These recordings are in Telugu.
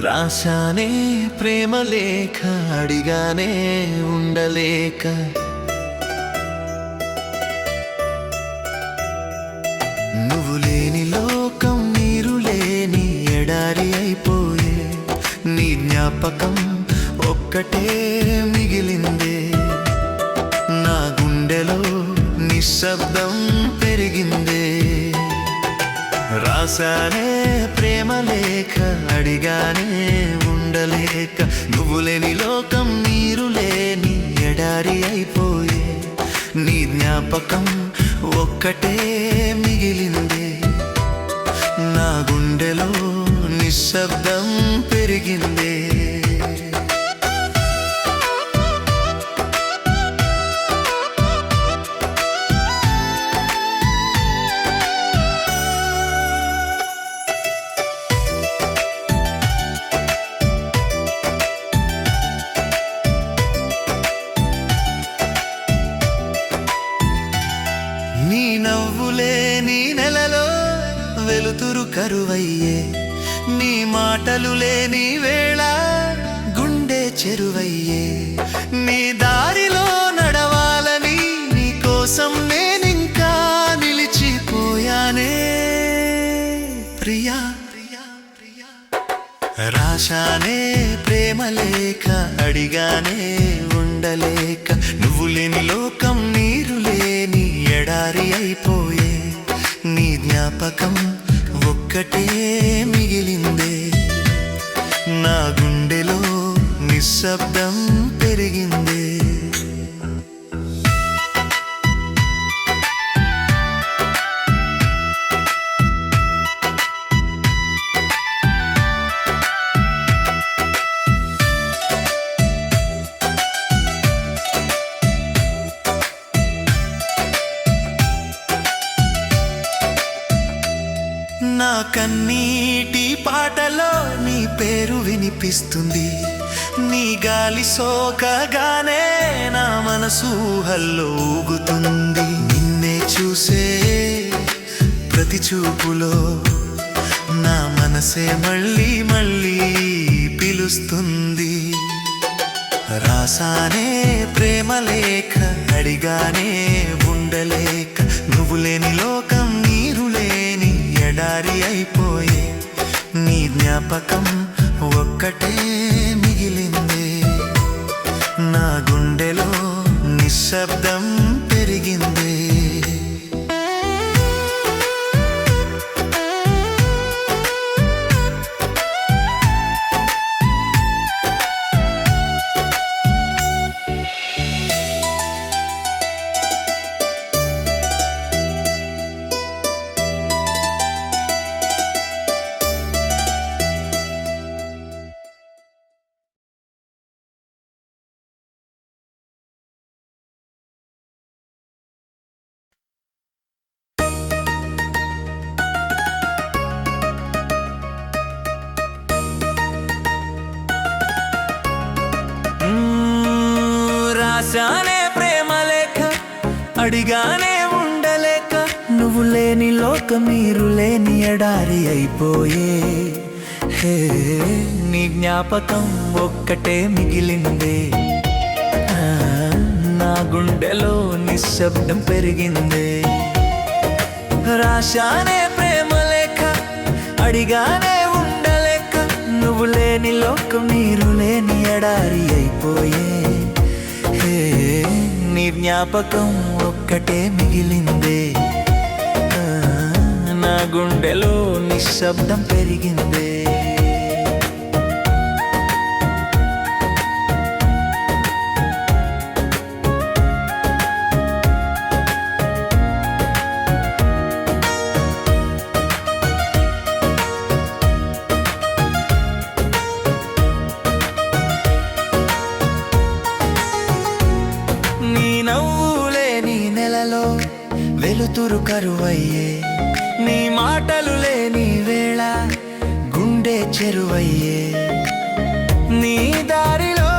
రాశానే ప్రేమ లేఖ అడిగానే ఉండలేక నువ్వు లేని లోకం నీరు లేని ఎడారి అయిపోయే నీ జ్ఞాపకం ఒక్కటే మిగిలిందే నా గుండెలో నిశ్శబ్దం పెరిగిందే రాశానే ప్రేమ లేఖ అడిగానే ఉండలేక నువ్వు లేని లోకం నీరు లేని ఎడారి అయిపోయే నీ జ్ఞాపకం ఒక్కటే మిగిలిందే నా గుండెలో నిశ్శబ్దం పెరిగిందే నీ నవ్వులే నీ నెలలో వెలుతురు కరువయ్యే నీ మాటలు లేని వేళ గుండె చెరువయ్యే నీ దారిలో నడవాలని నీ కోసం నేనింకా నిలిచిపోయానే ప్రియా రాశానే ప్రేమ లేఖ అడిగానే ఉండలేక నువ్వు లేని లోకం నీరు లేని ఎడారి అయిపోయే నీ జ్ఞాపకం ఒక్కటే మిగిలిందే నా గుండెలో నిశ్శబ్దం పెరిగిందే నా కన్నీటి పాటలో నీ పేరు వినిపిస్తుంది నీ గాలి సోకగానే నా మనసు ఊహల్లో ఊగుతుంది నిన్నే చూసే ప్రతి చూపులో నా మనసే మళ్ళీ మళ్ళీ పిలుస్తుంది రాశానే ప్రేమ లేఖ అడిగానే ఉండలేక నువ్వు లేని లోకం నీరు లేని ఎడారి అయిపోయే నీ జ్ఞాపకం ఒక్కటే మిగిలిందే నా గుండెలో నిశ్శబ్దం పెరిగిందే రాశానే ప్రేమ లేఖ అడిగానే ఉండలేక నువ్వు లేని లోకం నీరు లేని ఎడారి అయిపోయే హే నీ జ్ఞాపకం ఒక్కటే మిగిలిందే నా గుండెలో నిశ్శబ్దం పెరిగిందే రాశానే ప్రేమ లేఖ అడిగానే ఉండలేక నువ్వు లేని లోకం నీరు లేని ఎడారి అయిపోయే నీ జ్ఞాపకం ఒక్కటే మిగిలిందే నా గుండెలో నిశ్శబ్దం పెరిగిందే నీ నవ్వులే నీ నెలలో వెలుతురు కరువయ్యే నీ మాటలు లేని వేళ గుండె చెరువయ్యే నీ దారిలో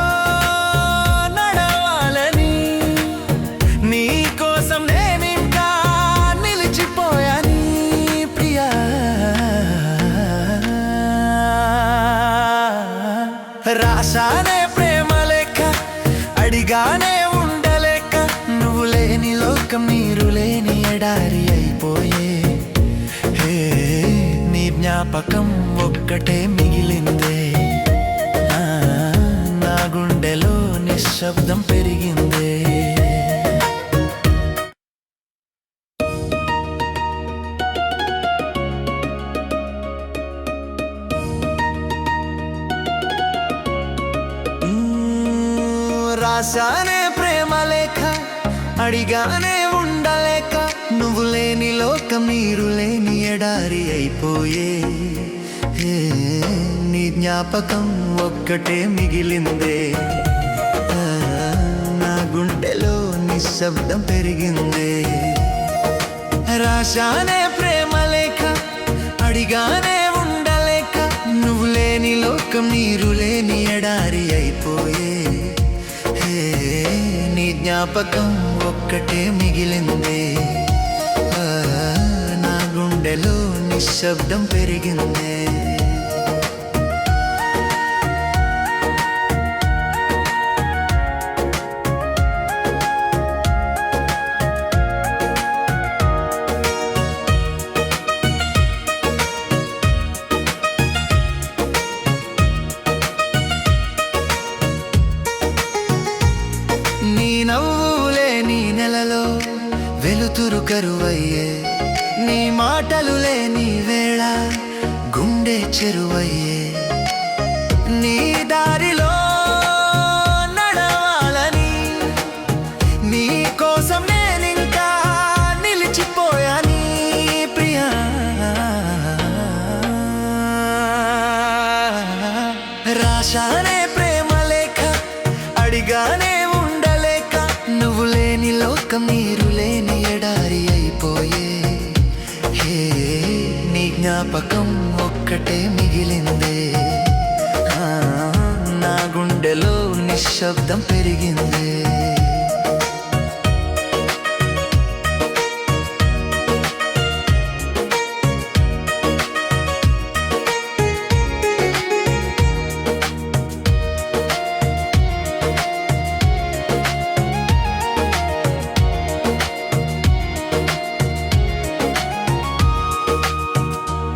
నడవాలని నీ కోసం నేనింకా నిలిచిపోయాని ప్రియా నీరు లేని ఎడారి అయిపోయే. నీ జ్ఞాపకం ఒక్కటే మిగిలిందే. నా గుండెలో నిశ్శబ్దం పెరిగిందే. రాసానే ప్రేమ లేఖ, అడిగానే ఉండలేక, నువ్వు లేని లోకం నీరు లేని ఎడారి అయిపోయే. నీ జ్ఞాపకం ఒక్కటే మిగిలిందే. నా గుండెలో నిశ్శబ్దం పెరిగిందే. రాశానే ప్రేమ లేఖ, అడిగానే ఉండలేక, నువ్వు లేని లోకం నీరు లేని ఎడారి అయిపోయే. నీ జ్ఞాపకం ఒక్కటే మిగిలిందే. నా గుండెలో నిశ్శబ్దం పెరిగిందే. నీ నవ్వులే నీ నెలలో వెలుతురు కరువయ్యే. నీ మాటలు లేని వేళ గుండె చెరువయ్యే. నీ దారిలో నడవాలని, నీ కోసం నేనింకా నిలిచిపోయాని ప్రియా. రాశానే ప్రేమ లేఖ, అడిగానే ఉండలేక, నువ్వు లేని లోకం నీరు లేని ఎడారి అయిపోయే. నీ జ్ఞాపకం ఒక్కటే మిగిలిందే. నా గుండెలో నిశ్శబ్దం పెరిగిందే.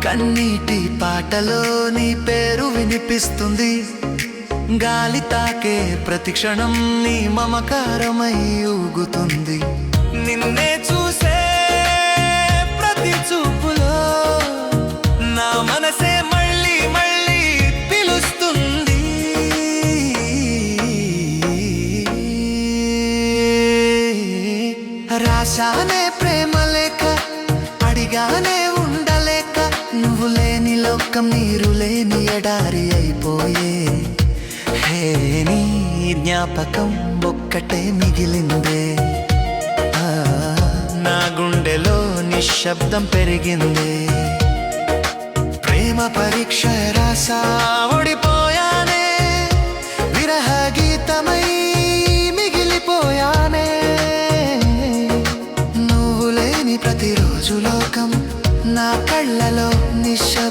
కన్నీటి పాటలో నీ పేరు వినిపిస్తుంది. గాలి తాకే ప్రతి క్షణం నీ మమకారమై ఊగుతుంది. నిన్నే చూసే ప్రతి చూపులో నా మనసే మళ్ళీ మళ్ళీ పిలుస్తుంది. రాశానే ప్రేమ లేఖ, అడిగానే ఉండలేక, నువ్వు లేని లోకం నీరు లేని ఎడారి అయిపోయే. నీ జ్ఞాపకం ఒక్కటే మిగిలిందే. నా గుండెలో నిశ్శబ్దం పెరిగిందే. ప్రేమ పరీక్ష రాసా ఓడిపోయానే. విరహ గీతమై మిగిలిపోయానే. నువ్వు లేని ప్రతిరోజు లోకం నా కళ్ళలో నిశ్శబ్దం